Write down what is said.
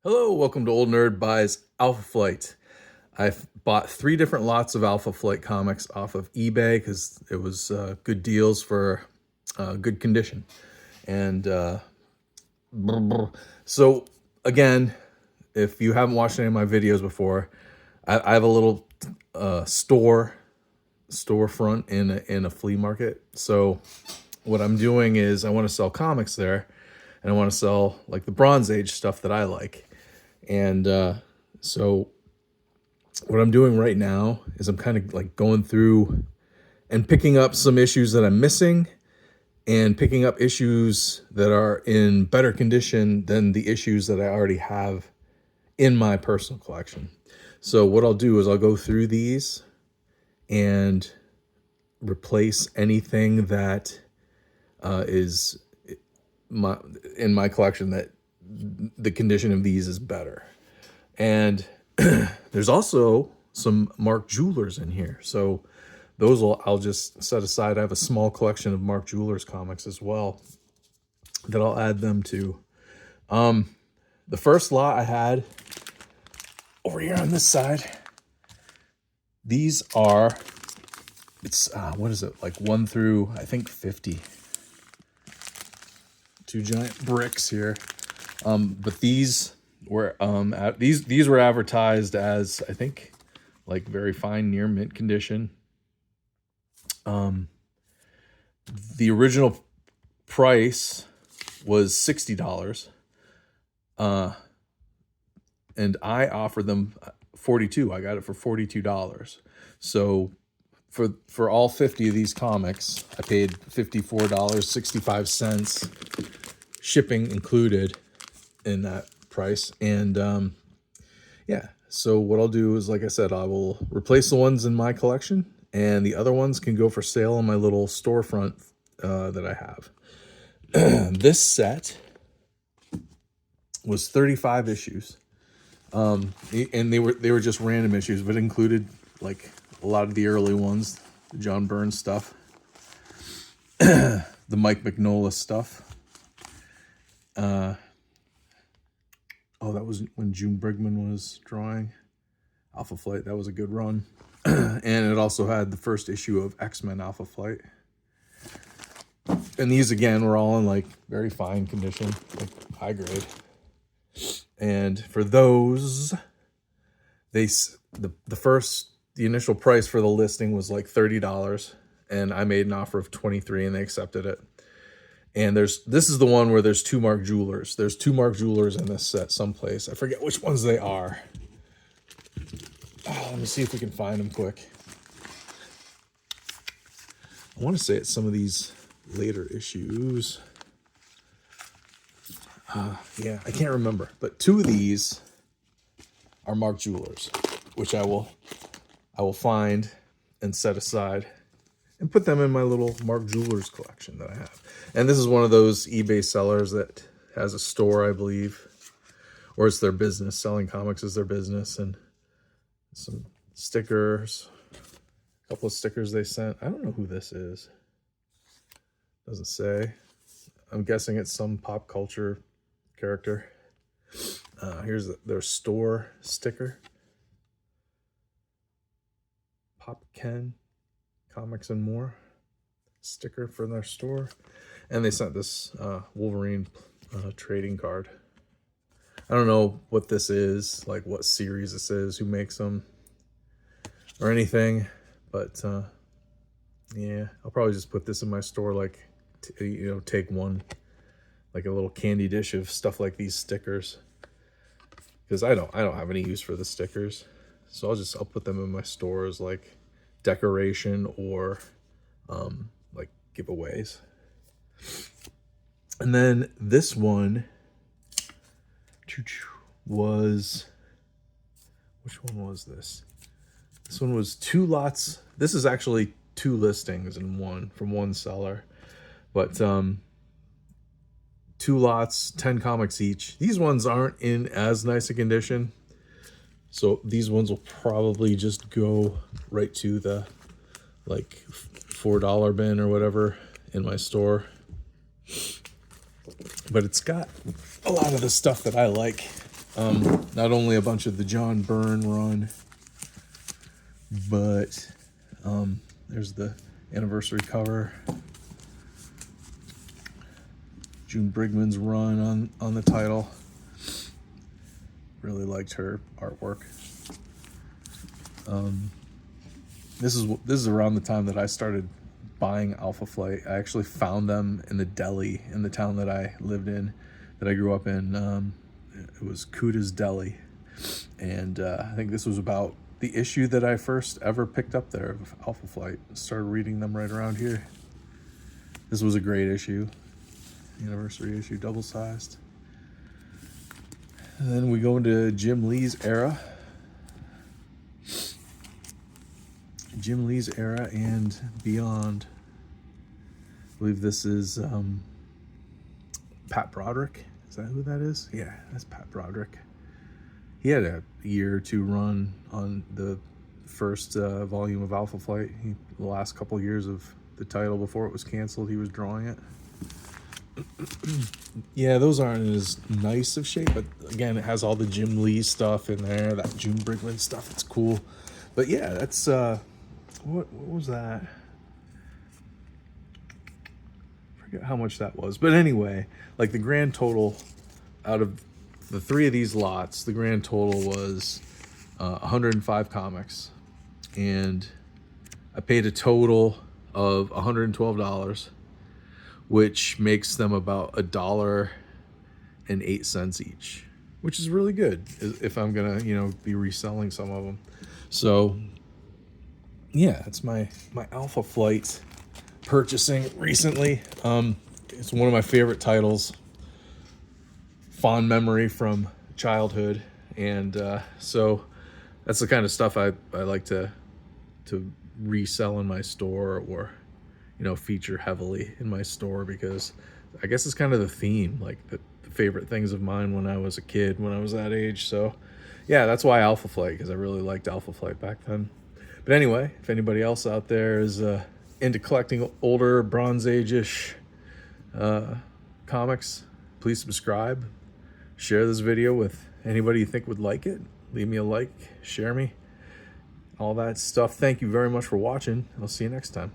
Hello, welcome to Old Nerd Buys Alpha Flight. I've bought 3 different lots of Alpha Flight comics off of eBay because it was good deals for good condition. And so again, if you haven't watched any of my videos before, I have a little storefront in a flea market. So what I'm doing is I want to sell comics there, and I want to sell like the Bronze Age stuff that I like. And so what I'm doing right now is I'm kind of like going through and picking up some issues that I'm missing and picking up issues that are in better condition than the issues that I already have in my personal collection. So what I'll do is I'll go through these and replace anything that is in my collection that the condition of these is better. And there's also some Mark Jewelers in here. So those I'll just set aside. I have a small collection of Mark Jewelers comics as well that I'll add them to. The first lot I had over here on this side, these are, what is it? Like 1 through, I think 50. 2 giant bricks here. But these were these were advertised as, I think, like very fine, near mint condition. The original price was $60, and I offered them $42. I got it for $42. So for all 50 of these comics, I paid $54.65, shipping included in that price. And yeah, so what I'll do is, like I said, I will replace the ones in my collection, and the other ones can go for sale on my little storefront that I have. This set was 35 issues, and they were just random issues, but included like a lot of the early ones, the John Byrne stuff, the Mike Mignola stuff. Oh, that was when June Brigman was drawing Alpha Flight. That was a good run. And it also had the first issue of X-Men Alpha Flight. And these, again, were all in like very fine condition, like high grade. And for those, the initial price for the listing was like $30, and I made an offer of $23, and they accepted it. And this is the one where there's 2 Mark Jewelers. There's 2 Mark Jewelers in this set someplace. I forget which ones they are. Let me see if we can find them quick. I want to say it's some of these later issues. Yeah, I can't remember. But 2 of these are Mark Jewelers, which I will find and set aside and put them in my little Mark Jewelers collection that I have. And this is one of those eBay sellers that has a store, I believe, or it's their business. Selling comics is their business. And some stickers, a couple of stickers they sent. I don't know who this is. Doesn't say. I'm guessing it's some pop culture character. Here's their store sticker. Pop Ken Comics and More sticker for their store. And they sent this Wolverine trading card. I don't know what this is, like what series this is, who makes them, or anything. But yeah, I'll probably just put this in my store, like, take one, like a little candy dish of stuff like these stickers. Because I don't have any use for the stickers. So I'll put them in my store as like decoration or like giveaways. And then this one was, which one was this? This one was 2 lots. This is actually 2 listings in one from one seller, but 2 lots, 10 comics each. These ones aren't in as nice a condition, so these ones will probably just go right to the like $4 bin or whatever in my store. But it's got a lot of the stuff that I like. Not only a bunch of the John Byrne run, but there's the anniversary cover. June Brigman's run on the title. Really liked her artwork. This is around the time that I started buying Alpha Flight. I actually found them in the deli in the town that I lived in, that I grew up in. It was Kuda's Deli, and I think this was about the issue that I first ever picked up there of Alpha Flight. Started reading them right around here. This was a great issue, anniversary issue, double sized. And then we go into Jim Lee's era. Jim Lee's era and beyond. I believe this is Pat Broderick. Is that who that is? Yeah, that's Pat Broderick. He had a year or two run on the first volume of Alpha Flight. The last couple of years of the title before it was canceled, he was drawing it. Yeah, those aren't as nice of shape, but again, it has all the Jim Lee stuff in there, that June Brigman stuff. It's cool. But yeah, that's what was that? I forget how much that was. But anyway, like the grand total out of the three of these lots, the grand total was 105 comics, and I paid a total of $112, which makes them about $1.08 each, which is really good if I'm gonna, be reselling some of them. So yeah, that's my Alpha Flight purchasing recently. It's one of my favorite titles, fond memory from childhood, and so that's the kind of stuff I like to resell in my store, or feature heavily in my store, because I guess it's kind of the theme, like the favorite things of mine when I was a kid, when I was that age. So yeah, that's why Alpha Flight, because I really liked Alpha Flight back then. But anyway, if anybody else out there is into collecting older Bronze Age-ish comics, please subscribe, share this video with anybody you think would like it, leave me a like, share me, all that stuff. Thank you very much for watching. I'll see you next time.